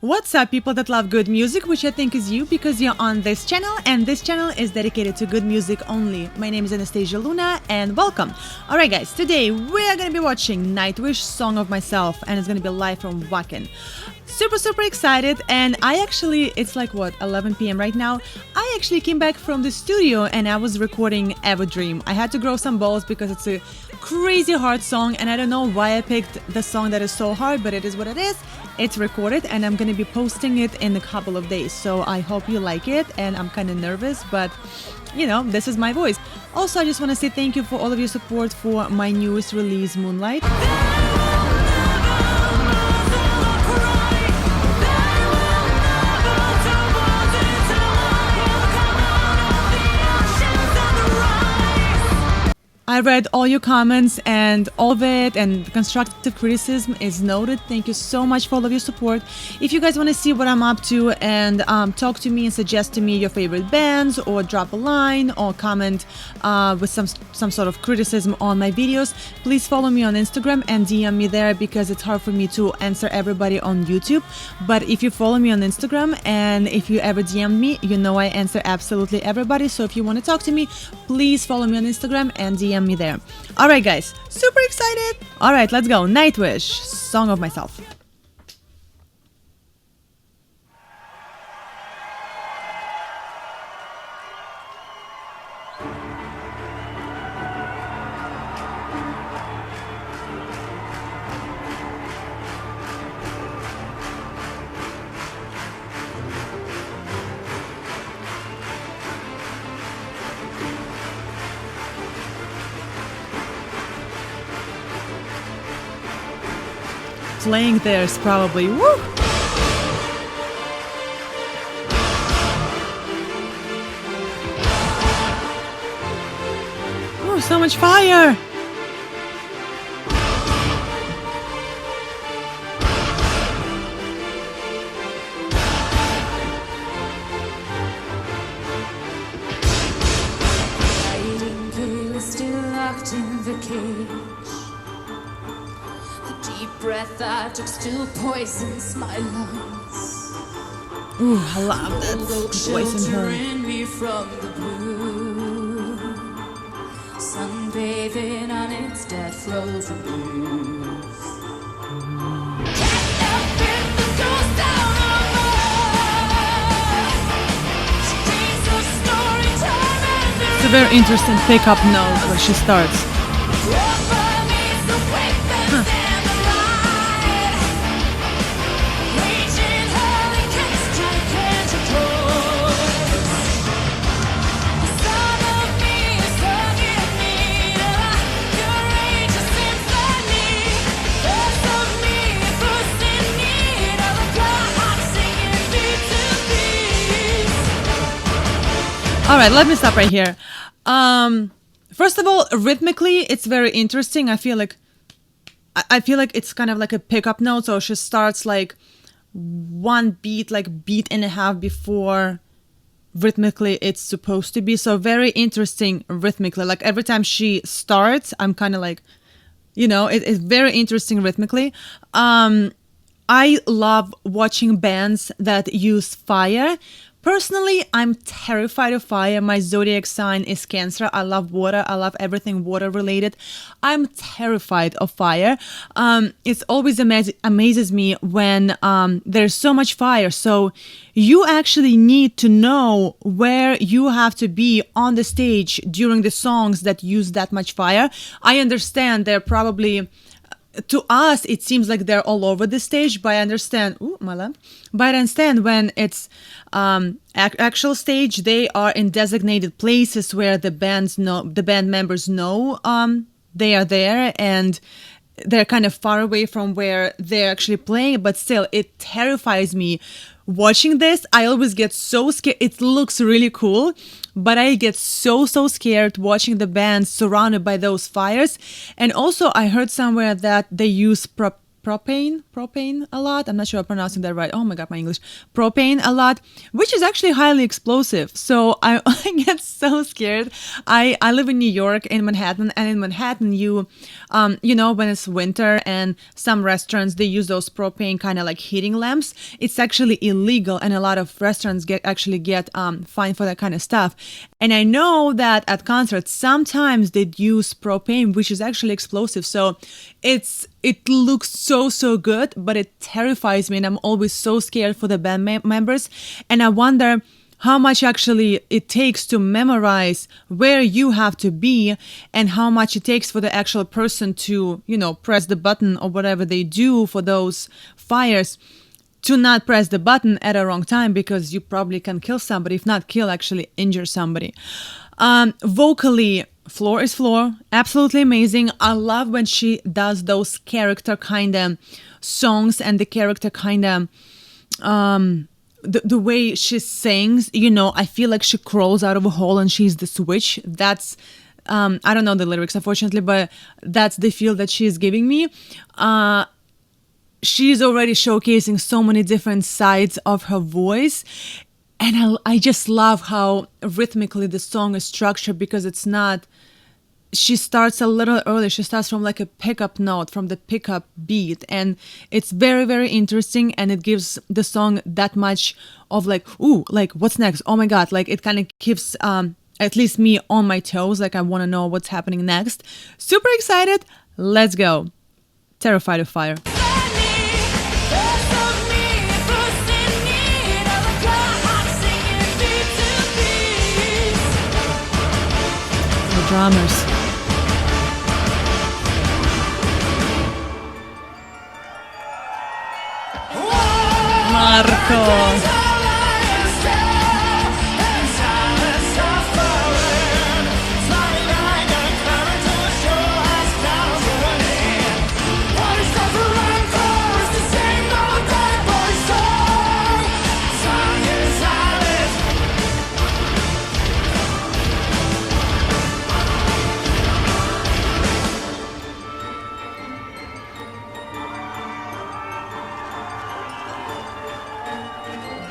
What's up, people that love good music, which I think is you because you're on this channel, and this channel is dedicated to good music only. My name is Anastasia Luna, and welcome. Alright guys, today we're gonna be watching Nightwish, Song of Myself, and it's gonna be live from Wacken. Super excited, and it's like 11 p.m. right now. I actually came back from the studio and I was recording Ever Dream. I had to grow some balls because it's a crazy hard song, and I don't know why I picked the song that is so hard, but it is what it is. It's recorded and I'm gonna be posting it in a couple of days, so I hope you like it, and I'm kind of nervous, but you know, this is my voice. Also, I just want to say thank you for all of your support for my newest release, Moonlight. I read all your comments and all of it, and constructive criticism is noted. Thank you so much for all of your support. If you guys want to see what I'm up to and talk to me and suggest to me your favorite bands, or drop a line or comment with some sort of criticism on my videos, please follow me on Instagram and DM me there, because it's hard for me to answer everybody on YouTube. But if you follow me on Instagram and if you ever DM me, you know I answer absolutely everybody. So if you want to talk to me, please follow me on Instagram and DM me there. Alright guys, super excited. Alright, let's go. Nightwish, Song of Myself. Playing there is probably woo. Oh, so much fire! Nightingale is still locked in the cage. Breath I took still poisons my lungs. Ooh, I love that voice in her. Me from the blue, sunbathing on its dead frozen blues. It's a very interesting pickup note where she starts. Alright, let me stop right here. First of all, rhythmically, it's very interesting. I feel like it's kind of like a pickup note, so she starts like one beat, like beat and a half before rhythmically it's supposed to be. So very interesting rhythmically. Like every time she starts, I'm kind of like, you know, it's very interesting rhythmically. I love watching bands that use fire. Personally, I'm terrified of fire. My zodiac sign is Cancer. I love water. I love everything water related. I'm terrified of fire. It's always amazes me when there's so much fire. So you actually need to know where you have to be on the stage during the songs that use that much fire. I understand they're probably... To us, it seems like they're all over the stage, but I understand. Ooh, my lamp. But I understand when it's actual stage, they are in designated places where the band members know they are there, and they're kind of far away from where they're actually playing. But still, it terrifies me watching this. I always get so scared. It looks really cool, but I get so scared watching the band surrounded by those fires. And also I heard somewhere that they use propane a lot. I'm not sure I'm pronouncing that right. Oh my God, my English. Propane a lot, which is actually highly explosive. So I, I get so scared. I live in New York, in Manhattan, and in Manhattan, you know, when it's winter and some restaurants, they use those propane kind of like heating lamps. It's actually illegal, and a lot of restaurants actually get fined for that kind of stuff. And I know that at concerts, sometimes they use propane, which is actually explosive. So it looks so good, but it terrifies me, and I'm always so scared for the band members. And I wonder how much actually it takes to memorize where you have to be, and how much it takes for the actual person to, you know, press the button or whatever they do for those fires, to not press the button at a wrong time, because you probably can kill somebody, if not kill, actually injure somebody. Vocally, Floor is Floor, absolutely amazing. I love when she does those character kind of songs, and the character kind of the way she sings, you know, I feel like she crawls out of a hole and she's the witch. That's I don't know the lyrics, unfortunately, but that's the feel that she's giving me. She's already showcasing so many different sides of her voice. And I just love how rhythmically the song is structured, because it's not, she starts a little early. She starts from like a pickup note, from the pickup beat. And it's very, very interesting. And it gives the song that much of like, ooh, like what's next? Oh my God. Like it kind of keeps at least me on my toes. Like I want to know what's happening next. Super excited. Let's go. Terrified of Fire. Drummers. Marco.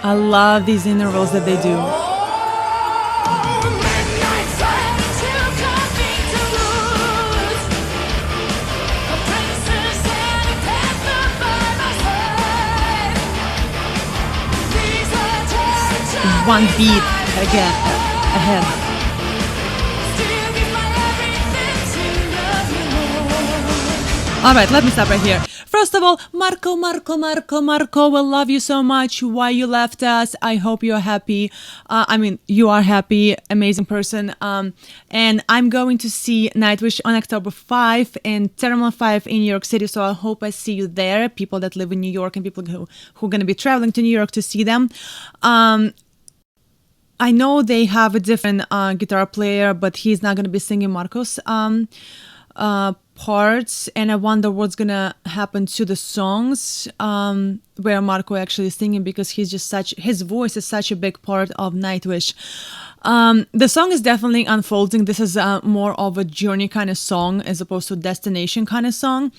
I love these intervals that they do. One beat again ahead. All right, let me stop right here. First of all, Marco, we love you so much. Why you left us? I hope you're happy. I mean, you are happy, amazing person. And I'm going to see Nightwish on October 5 in Terminal 5 in New York City. So I hope I see you there. People that live in New York and people who are going to be traveling to New York to see them. I know they have a different guitar player, but he's not going to be singing Marco's parts, and I wonder what's gonna happen to the songs where Marco actually is singing, because his voice is such a big part of Nightwish. The song is definitely unfolding. This is more of a journey kind of song as opposed to destination kind of song.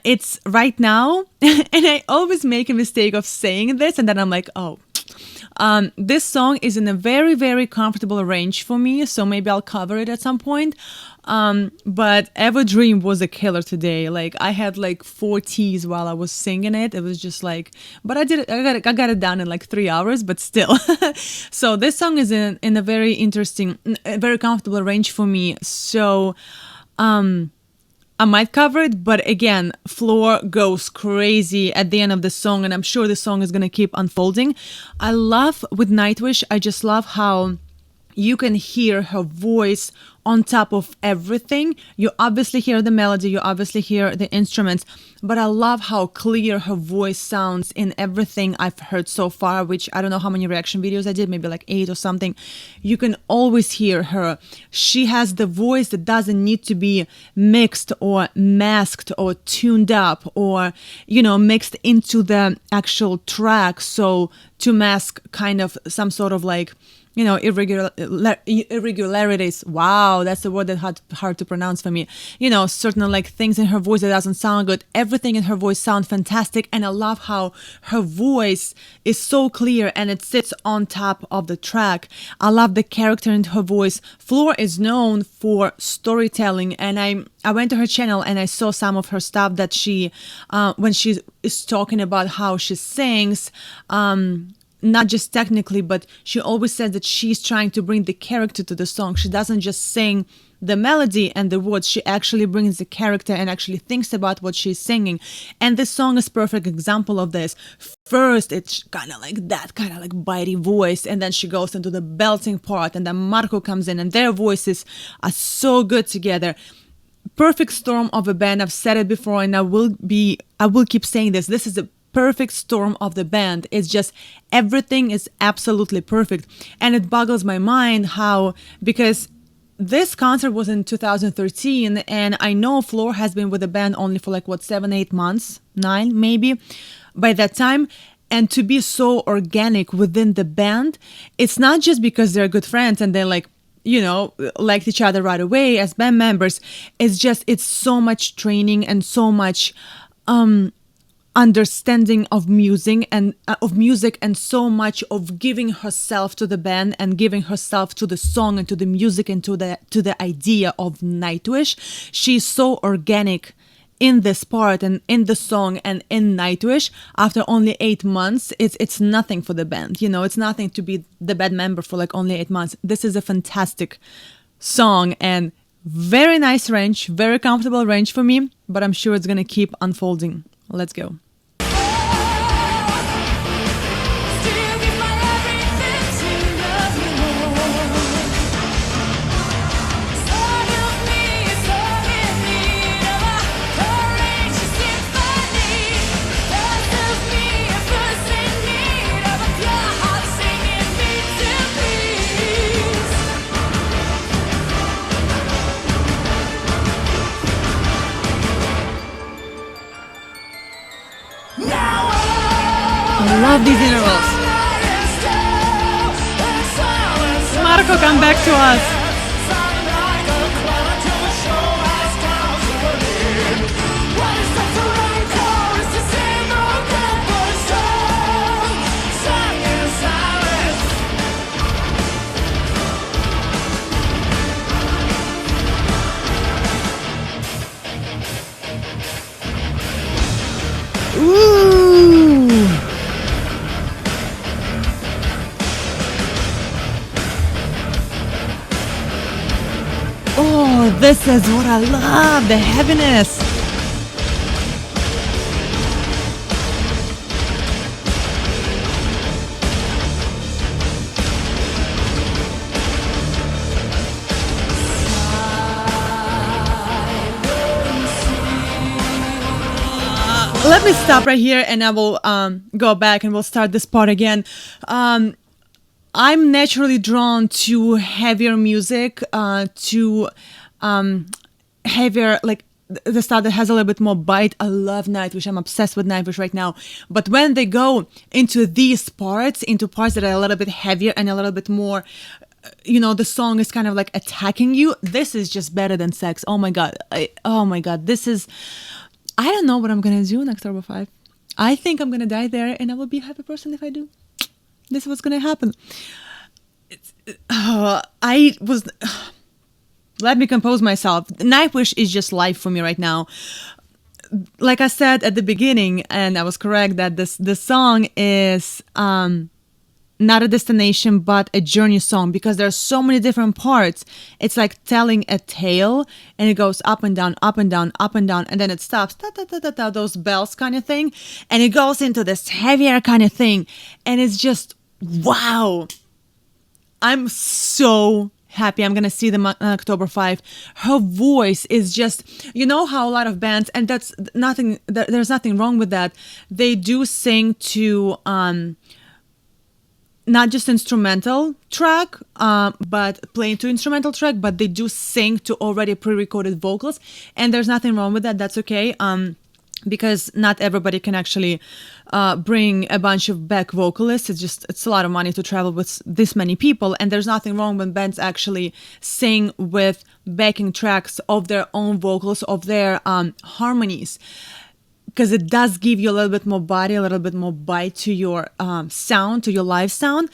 It's right now, and I always make a mistake of saying this, and then I'm like, oh. This song is in a very, very comfortable range for me, so maybe I'll cover it at some point. But Ever Dream was a killer today. Like I had like 4 teas while I was singing it. It was just like, but I got it done in like 3 hours, but still. So this song is in a very interesting, very comfortable range for me. So, I might cover it, but again, Floor goes crazy at the end of the song, and I'm sure the song is going to keep unfolding. I love with Nightwish, I just love how you can hear her voice on top of everything. You obviously hear the melody, you obviously hear the instruments, but I love how clear her voice sounds in everything I've heard so far, which I don't know how many reaction videos I did, maybe like 8 or something. You can always hear her. She has the voice that doesn't need to be mixed or masked or tuned up or, you know, mixed into the actual track. So to mask kind of some sort of like irregularities. Wow, that's the word that hard to pronounce for me. Certain like things in her voice that doesn't sound good. Everything in her voice sounds fantastic, and I love how her voice is so clear and it sits on top of the track. I love the character in her voice. Floor is known for storytelling, and I went to her channel and I saw some of her stuff that she when she is talking about how she sings, not just technically, but she always says that she's trying to bring the character to the song. She doesn't just sing the melody and the words, she actually brings the character and actually thinks about what she's singing. And this song is perfect example of this. First, it's kind of like bitey voice, and then she goes into the belting part, and then Marco comes in, and their voices are so good together. Perfect storm of a band. I've said it before, and I will keep saying this. This is a perfect storm of the band. It's just everything is absolutely perfect, and it boggles my mind how, because this concert was in 2013, and I know Floor has been with the band only for 7-8 months, 9 maybe by that time. And to be so organic within the band, it's not just because they're good friends and they liked each other right away as band members. It's so much training and so much understanding of music and so much of giving herself to the band and giving herself to the song and to the music and to the idea of Nightwish. She's so organic in this part and in the song and in Nightwish. After only 8 months, it's nothing for the band. It's nothing to be the band member for only 8 months. This is a fantastic song and very nice range, very comfortable range for me, but I'm sure it's gonna keep unfolding. Let's go. I love these intervals. Marco, come back to us. Ooh. Oh, this is what I love, the heaviness. Let me stop right here and I will go back and we'll start this part again. I'm naturally drawn to heavier music, to heavier, the stuff that has a little bit more bite. I love Nightwish. I'm obsessed with Nightwish right now. But when they go into these parts, into parts that are a little bit heavier and a little bit more, the song is kind of attacking you, this is just better than sex. Oh my God. This is, I don't know what I'm going to do in October 5. I think I'm going to die there and I will be a happy person if I do. This is what's going to happen. Let me compose myself. Nightwish is just life for me right now. Like I said at the beginning, and I was correct, that this song is not a destination, but a journey song, because there are so many different parts. It's like telling a tale, and it goes up and down, up and down, up and down, and then it stops, those bells kind of thing, and it goes into this heavier kind of thing, and it's just, wow. I'm so happy I'm gonna see them on October 5. Her voice is just, how a lot of bands, and that's nothing, there's nothing wrong with that, they do sing to not just instrumental track, but playing to instrumental track, but they do sing to already pre-recorded vocals, and there's nothing wrong with that. That's okay. because not everybody can actually bring a bunch of back vocalists. It's a lot of money to travel with this many people, and there's nothing wrong when bands actually sing with backing tracks of their own vocals, of their harmonies, because it does give you a little bit more body, a little bit more bite to your sound, to your live sound.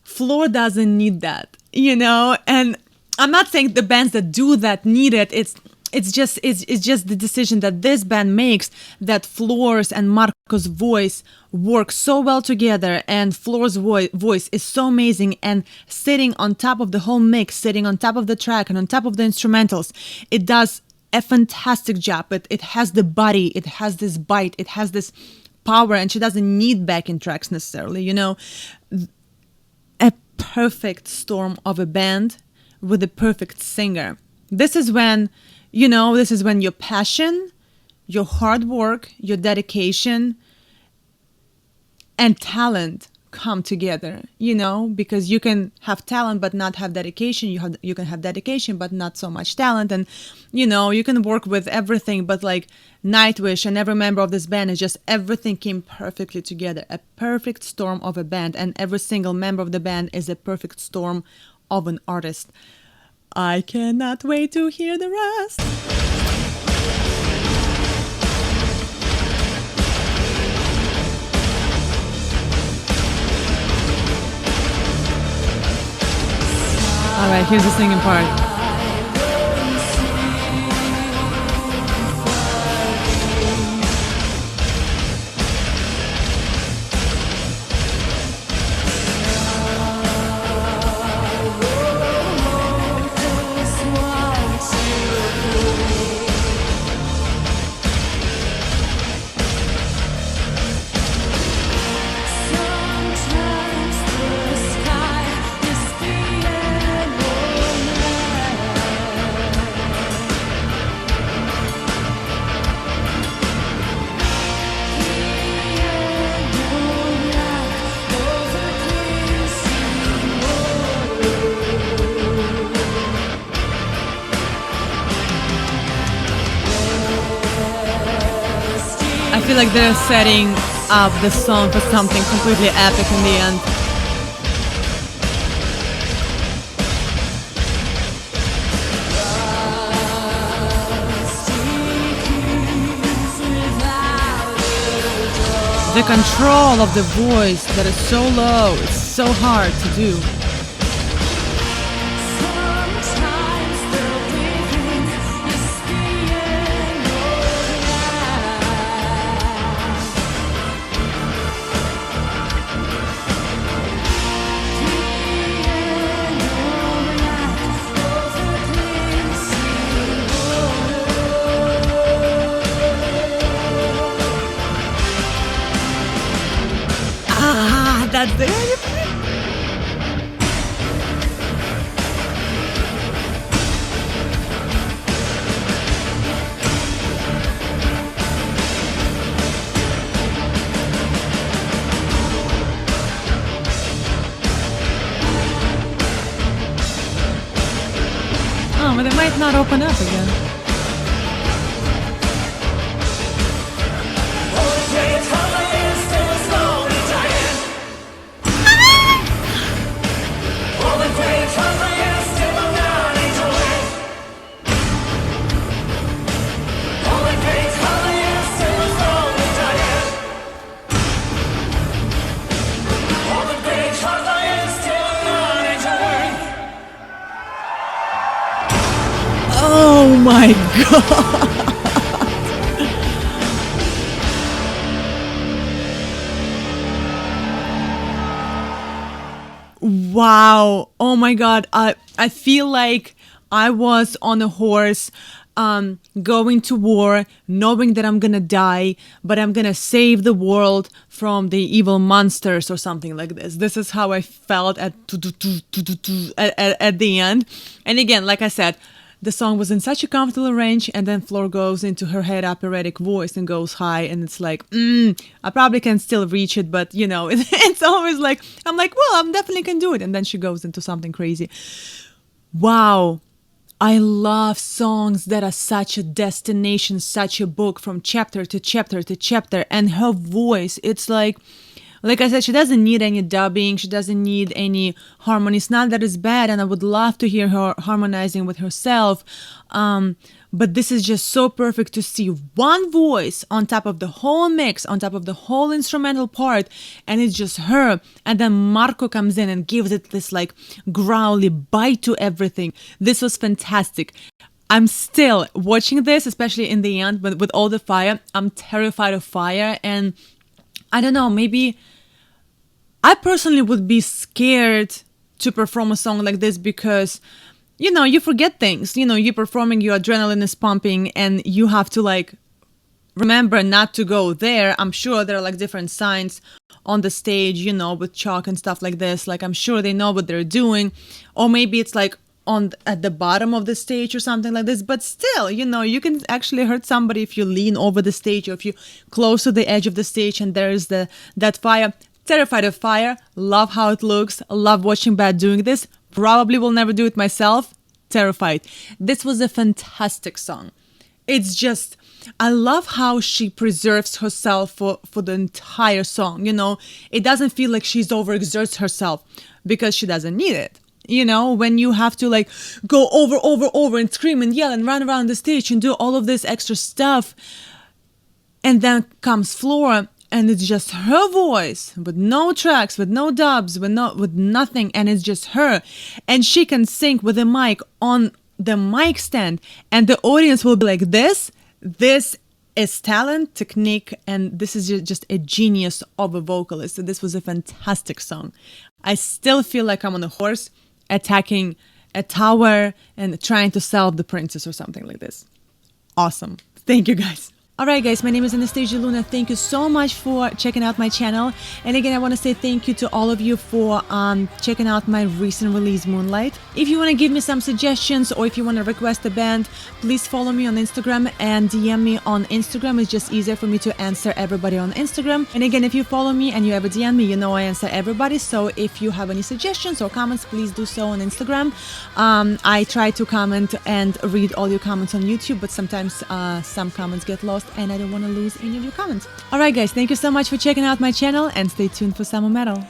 Floor doesn't need that, and I'm not saying the bands that do that need it. It's just the decision that this band makes, that Floor's and Marco's voice work so well together, and Floor's voice is so amazing, and sitting on top of the whole mix, sitting on top of the track and on top of the instrumentals, it does a fantastic job. It has the body, it has this bite, it has this power, and she doesn't need backing tracks necessarily, A perfect storm of a band with a perfect singer. This is when your passion, your hard work, your dedication, and talent come together, because you can have talent but not have dedication. You can have dedication but not so much talent. And, you can work with everything, but like Nightwish and every member of this band, is just everything came perfectly together. A perfect storm of a band, and every single member of the band is a perfect storm of an artist. I cannot wait to hear the rest. All right, here's the singing part. I feel like they're setting up the song for something completely epic in the end. The control of the voice that is so low, it's so hard to do. That's the Oh, but it might not open up again. Oh my god! Wow! Oh my god! I feel like I was on a horse, going to war, knowing that I'm gonna die, but I'm gonna save the world from the evil monsters or something like this. This is how I felt at the end. And again, like I said, the song was in such a comfortable range, and then Floor goes into her head operatic voice and goes high, and it's like, I probably can still reach it, but it's always like, I'm like, well, I'm definitely can do it, and then she goes into something crazy. Wow. I love songs that are such a destination, such a book from chapter to chapter to chapter. And her voice, it's like I said, she doesn't need any dubbing. She doesn't need any harmony. It's not that it's bad, and I would love to hear her harmonizing with herself. But this is just so perfect to see one voice on top of the whole mix, on top of the whole instrumental part, and it's just her. And then Marco comes in and gives it this like growly bite to everything. This was fantastic. I'm still watching this, especially in the end, but with all the fire, I'm terrified of fire. And I don't know, maybe I personally would be scared to perform a song like this because, you know, you forget things. You know, you're performing, your adrenaline is pumping, and you have to like remember not to go there. I'm sure there are like different signs on the stage, you know, with chalk and stuff like this. Like, I'm sure they know what they're doing. Or maybe it's like at the bottom of the stage or something like this. But still, you know, you can actually hurt somebody if you lean over the stage or if you close to the edge of the stage and there's that fire. Terrified of fire. Love how it looks. Love watching Bad doing this. Probably will never do it myself. Terrified. This was a fantastic song. It's just, I love how she preserves herself for the entire song. You know, it doesn't feel like she's overexerts herself because she doesn't need it. You know, when you have to like go over and scream and yell and run around the stage and do all of this extra stuff. And then comes Flora and it's just her voice with no tracks, with no dubs, with nothing. And it's just her. And she can sing with the mic on the mic stand and the audience will be like, this is talent, technique, and this is just a genius of a vocalist. So this was a fantastic song. I still feel like I'm on a horse attacking a tower and trying to solve the princess or something like this. Awesome. Thank you guys. Alright guys, my name is Anastasia Luna. Thank you so much for checking out my channel. And again, I want to say thank you to all of you for checking out my recent release, Moonlight. If you want to give me some suggestions or if you want to request a band, please follow me on Instagram and DM me on Instagram. It's just easier for me to answer everybody on Instagram. And again, if you follow me and you ever DM me, you know I answer everybody. So if you have any suggestions or comments, please do so on Instagram. I try to comment and read all your comments on YouTube, but sometimes some comments get lost and I don't want to lose any of your comments. Alright guys, thank you so much for checking out my channel and stay tuned for some more metal.